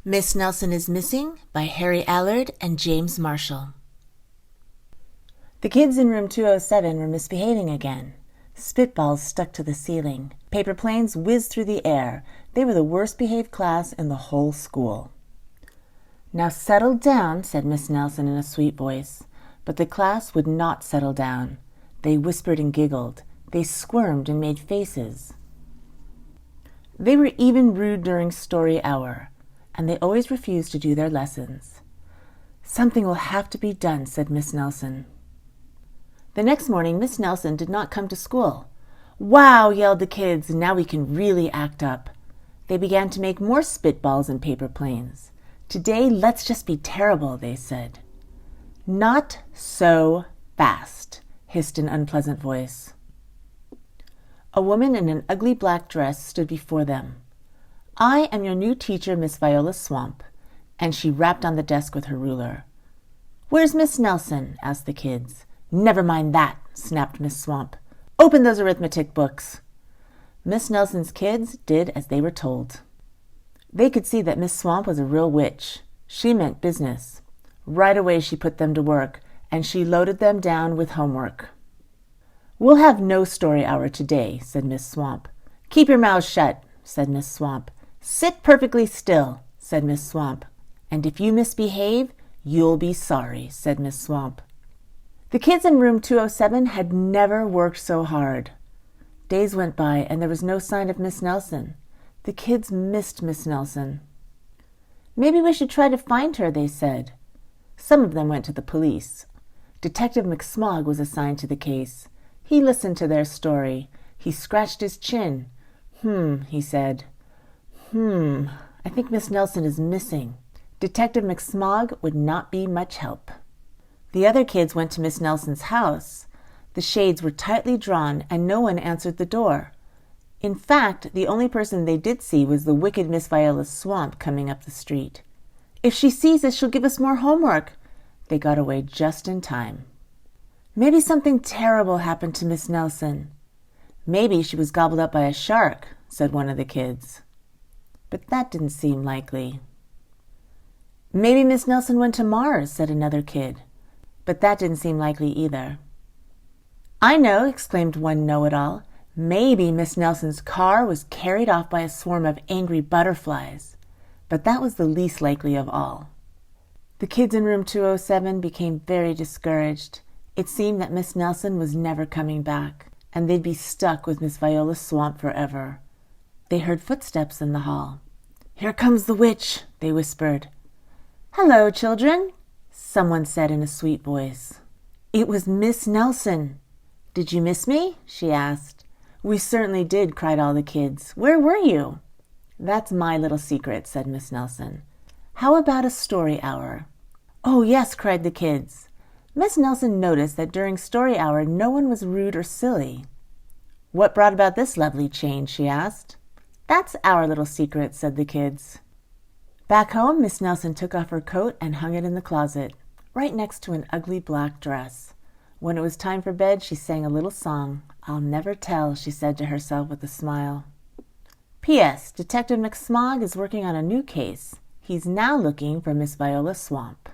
Miss Nelson is Missing by Harry Allard and James Marshall. The kids in room 207 were misbehaving again. Spitballs stuck to the ceiling. Paper planes whizzed through the air. They were the worst behaved class in the whole school. "Now settle down," said Miss Nelson in a sweet voice. But the class would not settle down. They whispered and giggled. They squirmed and made faces. They were even rude during story hour, and they always refused to do their lessons. "Something will have to be done," said Miss Nelson. The next morning, Miss Nelson did not come to school. "Wow!" yelled the kids. "Now we can really act up." They began to make more spitballs and paper planes. "Today, let's just be terrible," they said. "Not so fast," hissed an unpleasant voice. A woman in an ugly black dress stood before them. "I am your new teacher, Miss Viola Swamp," and she rapped on the desk with her ruler. "Where's Miss Nelson?" asked the kids. "Never mind that," snapped Miss Swamp. "Open those arithmetic books." Miss Nelson's kids did as they were told. They could see that Miss Swamp was a real witch. She meant business. Right away she put them to work, and she loaded them down with homework. "We'll have no story hour today," said Miss Swamp. "Keep your mouths shut," said Miss Swamp. "Sit perfectly still," said Miss Swamp. "And if you misbehave, you'll be sorry," said Miss Swamp. The kids in room 207 had never worked so hard. Days went by, and there was no sign of Miss Nelson. The kids missed Miss Nelson. "Maybe we should try to find her," they said. Some of them went to the police. Detective McSmog was assigned to the case. He listened to their story. He scratched his chin. He said. I think Miss Nelson is missing." Detective McSmog would not be much help. The other kids went to Miss Nelson's house. The shades were tightly drawn, and no one answered the door. In fact, the only person they did see was the wicked Miss Viola Swamp coming up the street. "If she sees us, she'll give us more homework." They got away just in time. "Maybe something terrible happened to Miss Nelson." "Maybe she was gobbled up by a shark," said one of the kids. But that didn't seem likely. "Maybe Miss Nelson went to Mars," said another kid. But that didn't seem likely either. "I know," exclaimed one know-it-all. "Maybe Miss Nelson's car was carried off by a swarm of angry butterflies." But that was the least likely of all. The kids in room 207 became very discouraged. It seemed that Miss Nelson was never coming back, and they'd be stuck with Miss Viola Swamp forever. They heard footsteps in the hall. "Here comes the witch," they whispered. "Hello, children," someone said in a sweet voice. It was Miss Nelson. "Did you miss me?" she asked. "We certainly did," cried all the kids. "Where were you?" "That's my little secret," said Miss Nelson. "How about a story hour?" "Oh, yes," cried the kids. Miss Nelson noticed that during story hour no one was rude or silly. "What brought about this lovely change?" she asked. "That's our little secret," said the kids. Back home, Miss Nelson took off her coat and hung it in the closet, right next to an ugly black dress. When it was time for bed, she sang a little song. "I'll never tell," she said to herself with a smile. P.S. Detective McSmog is working on a new case. He's now looking for Miss Viola Swamp.